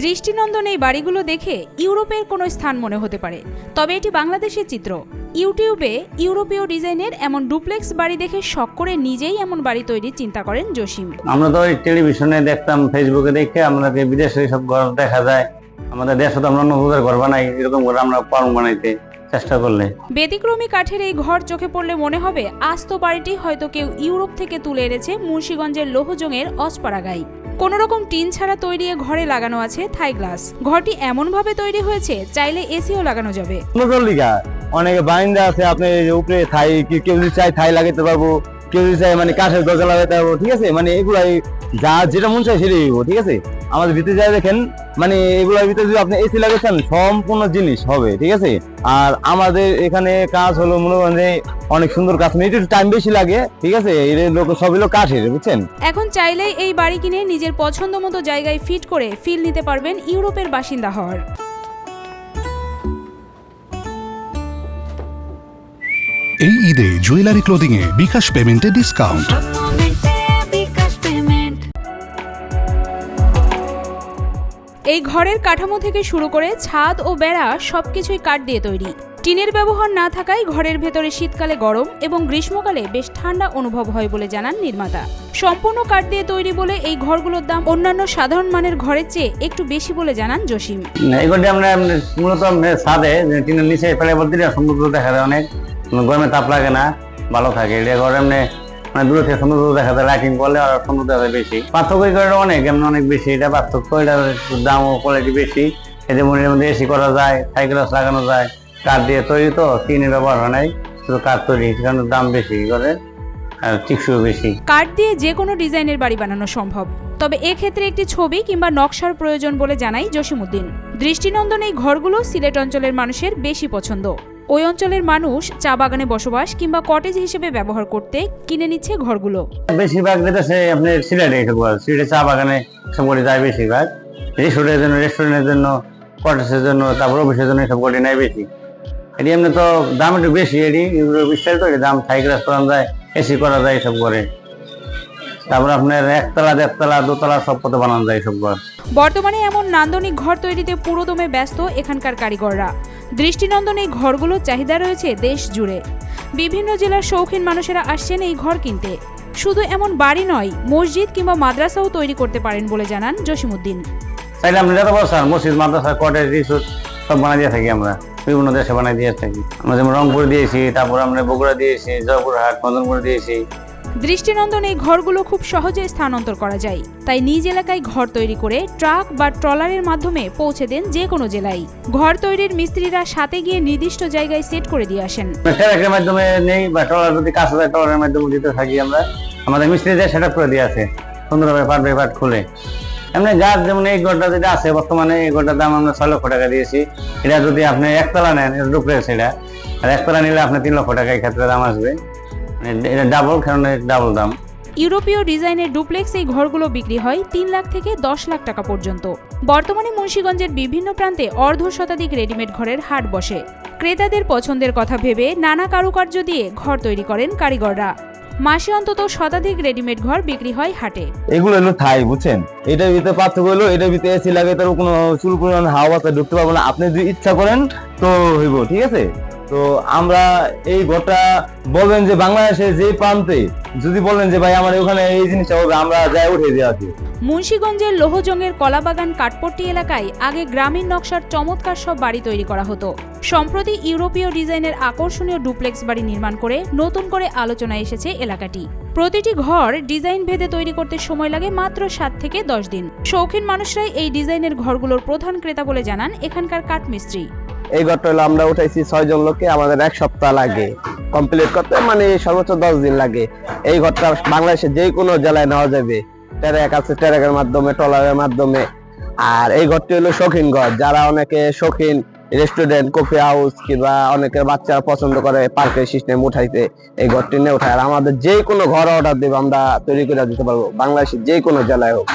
দৃষ্টিনন্দন এই বাড়িগুলো দেখে ইউরোপের কোনো স্থান মনে হতে পারে, তবে এটি বাংলাদেশের চিত্র। ইউটিউবে ইউরোপীয় ডিজাইনের এমন ডুপ্লেক্স বাড়ি দেখে শখ করে নিজেই এমন বাড়ি তৈরির চিন্তা করেন জসিম। আমরা তো ওই টেলিভিশনে দেখতাম, ফেসবুকে দেখে আমাদের বিদেশে সব ঘর দেখা যায়, আমাদের দেশে তো আমরা অন্য ঘর বানাই, এরকম ঘর আমরা পারব বানাইতে চেষ্টা করলে। ব্যতিক্রমী কাঠের এই ঘর চোখে পড়লে মনে হবে আস্ত বাড়িটি হয়তো কেউ ইউরোপ থেকে তুলে এনেছে মুন্সিগঞ্জের লোহজংয়ের অজপাড়াগাঁই। কোন রকম টিন ছাড়া তৈরি ঘরে লাগানো আছে থাই গ্লাস। ঘরটি এমন ভাবে তৈরি হয়েছে চাইলে এসিও লাগানো যাবে। অনেকে বাইন্দা আছে, আপনি উপরে থাই, কেউ যদি চাই থাই লাগাতে পারবো, কেউ যদি চাই মানে কাঠের দরজা লাগাতে পারবো, ঠিক আছে। মানে এগুলাই যা যেটা মন চাই সেটাই হইব, ঠিক আছে। আমাদের ভিতরে যাই দেখেন, মানে এগুলোর ভিতরে যদি আপনি এসি লাগাচ্ছেন সম্পূর্ণ জিনিস হবে, ঠিক আছে। আর আমাদের এখানে কাজ হলো মনে করেন যে অনেক সুন্দর কাজ, একটু টাইম বেশি লাগে, ঠিক আছে। এর লোক সবই লোক কাঠের, বুঝছেন। এখন চাইলেই এই বাড়ি কিনে নিজের পছন্দ মতো জায়গায় ফিট করে ফিল নিতে পারবেন ইউরোপের বাসিন্দা হওয়ার। এই ঈদে জুয়েলারি ক্লোদিং এ বিকাশ পেমেন্টে ডিসকাউন্ট। এই ঘরের কাঠামো থেকে শুরু করে ছাদ ও বেড়া সবকিছুই কাঠ দিয়ে তৈরি। টিনের ব্যবহার না থাকায় ঘরের ভেতরে শীতকালে গরম এবং গ্রীষ্মকালে বেশ ঠান্ডা অনুভব হয় বলে জানান নির্মাতা। সম্পূর্ণ কাঠ দিয়ে তৈরি বলে এই ঘরগুলোর দাম অন্যান্য সাধারণ মানের ঘরের চেয়ে একটু বেশি বলে জানান জসিম। এই ঘরটি আমরা মূলত ছাদে টিনের নিচে ফেলে বলতে সৌন্দর্য দেখা যায়, অনেক গরমে তাপ লাগে না, ভালো থাকে। এটা ঘরে এমনি মানে দূরে থেকে সৌন্দর্য দেখা যায়, লাইটিং করলে আর সৌন্দর্য দেখা যায় বেশি। পার্থক্য এই ঘরের অনেক অনেক বেশি, এটা পার্থক্য। এটা দাম ও কোয়ালিটি বেশি। এদের মনের মধ্যে এসি করা যায়, থাই গ্লাস লাগানো যায়, কাঠ দিয়ে তৈরি, তো টিনের ব্যবহার হয় নাই, শুধু কাঠ তৈরি, সেখানে দাম বেশি করে আর টিকসইও বেশি। কাঠ দিয়ে যে কোনো ডিজাইনের বাড়ি বানানো সম্ভব, তবে এক্ষেত্রে একটি ছবি কিংবা নকশার প্রয়োজন বলে জানাই জসিমউদ্দিন। দৃষ্টিনন্দন এই ঘরগুলো সিলেট অঞ্চলের মানুষের বেশি পছন্দ। ওই অঞ্চলের মানুষ চা বাগানে বসবাস কিংবা কটেজ হিসেবে ব্যবহার করতে কিনে নিচ্ছে ঘরগুলো। বেশিরভাগ যেতেছে আপনার সিলেটে, সিলেটে চা বাগানে সব করে যায় বেশিরভাগ। রিসোর্টের জন্য, রেস্টুরেন্টের জন্য, কটেজের জন্য, তারপর অফিসের জন্য সব করে নেয় বেশি। এটি এমনি তো দাম একটু বেশি, এটি বিস্তারিত দাম, থাই গ্লাস করা যায়, এসি করা যায় সব করে। তারপর আপনার একতলা, দেড়তলা, দোতলা সব পথে বানানো যায় সব ঘর। বর্তমানে এমন নান্দনিক ঘর তৈরিতে পুরোদমে ব্যস্ত এখানকার কারিগররা। দৃষ্টিনন্দন এই ঘরগুলোর চাহিদা রয়েছে দেশ জুড়ে। বিভিন্ন জেলার শৌখিন মানুষেরা আসছেন এই ঘর কিনতে। শুধু এমন বাড়ি নয়, মসজিদ কিংবা মাদ্রাসাও তৈরি করতে পারেন বলে জানান জসিমউদ্দিন। তাইলে আমরা যত বছর মসজিদ, মাদ্রাসা, কটেজ, রিসোর্ট সব বানাই দিয়ে থাকি, আমরা বিভিন্ন দেশে বানাই দিয়ে থাকি। আমরা যেমন রংপুর দিয়েছি, তারপর আমরা বগুড়া দিয়েছি, জয়পুরহাট, মদনপুর দিয়েছি। দৃষ্টিনন্দন এই ঘরগুলো খুব সহজে স্থানান্তর করা যায়, তাই নিজ এলাকায় ঘর তৈরি করে ট্রাক বা ট্রলারের মাধ্যমে পৌঁছে দেন যে কোনো জেলায়। ঘর তৈরির মিস্ত্রিরা সাথে গিয়ে নির্দিষ্ট জায়গায় সেট করে দিয়ে আসেন। ট্রাকের মাধ্যমে নেই বা ট্রলার যদি কাজ হয়, ট্রলারের মাধ্যমে দিতে থাকি আমরা। আমাদের মিস্ত্রিদের সেট আপ করে দিয়ে আছে সুন্দরভাবে, পার্ট বাই পার্ট খুলে। এমনি যার যেমন এই ঘরটা যেটা আছে বর্তমানে, এই ঘরটার দাম আমরা 6 লক্ষ টাকা দিয়েছি। এটা যদি আপনি একতলা নেন, এটা ডুপ্লেক্স, এটা আর একতলা নিলে আপনি 3 লক্ষ টাকা এই ক্ষেত্রে দাম আসবে। এটা ডাবল, কারণ ডাবল দাম। ইউরোপীয় ডিজাইনের ডুপ্লেক্স এই ঘরগুলো বিক্রি হয় 3 লাখ থেকে 10 লাখ টাকা পর্যন্ত। বর্তমানে মুন্সিগঞ্জের বিভিন্ন প্রান্তে অর্ধ শতাধিক রেডিমেড ঘরের হাট বসে। ক্রেতাদের পছন্দের কথা ভেবে নানা কারুকার্য দিয়ে ঘর তৈরি করেন কারিগররা। মাসে অন্তত শতাধিক রেডিমেড ঘর বিক্রি হয় হাটে। এগুলো হলো থাই, বুঝছেন। এটার ভিতরে পার্থক্য হলো, এটার ভিতরে এসি লাগে, তার কোনো চুল পরিমাণ হাওয়া বাতাস ঢুকতে পারবো না। আপনি যদি ইচ্ছা করেন তো হইব, ঠিক আছে। তো আমরা এই ঘরটা বলবেন যে বাংলাদেশের যে প্রান্তে যদি বলেন যে ভাই আমার ওখানে এই জিনিসটা হবে, আমরা যাই উঠে দিয়ে আসি। মুন্সিগঞ্জের লোহজংয়ের কলাবাগান কাঠপট্টি এলাকায় আগে গ্রামীণ নকশার চমৎকার সব বাড়ি তৈরি করা হতো। সম্প্রতি ইউরোপীয় ডিজাইনের আকর্ষণীয় ডুপ্লেক্স বাড়ি নির্মাণ করে নতুন করে আলোচনায় এসেছে এলাকাটি। প্রতিটি ঘর ডিজাইন ভেদে তৈরি করতে সময় লাগে মাত্র 7 থেকে 10 দিন। শৌখিন মানুষরাই এই ডিজাইনের ঘরগুলোর প্রধান ক্রেতা বলে জানান এখানকার কাঠমিস্ত্রি। এই ঘরটা হলো আমরা উঠাইছি 6 জন লোককে, আমাদের 1 সপ্তাহ লাগে কমপ্লিট করতে, মানে সর্বোচ্চ 10 দিন লাগে। এই ঘরটা বাংলাদেশের যে কোনো জেলায় নেওয়া যাবে, ট্রাক আছে, ট্রাকের মাধ্যমে, ট্রলারের মাধ্যমে। আর এই ঘরটি হলো শৌখিন ঘর, যারা অনেকে শৌখিন রেস্টুরেন্ট, কফি হাউস কিংবা অনেকের বাচ্চারা পছন্দ করে পার্কের সিস্টেম উঠাইতে, এই ঘরটি নিয়ে উঠায়। আর আমাদের যে কোনো ঘর অর্ডার দেবে, আমরা তৈরি করে দিতে পারবো বাংলাদেশের যে কোনো জেলায় হোক।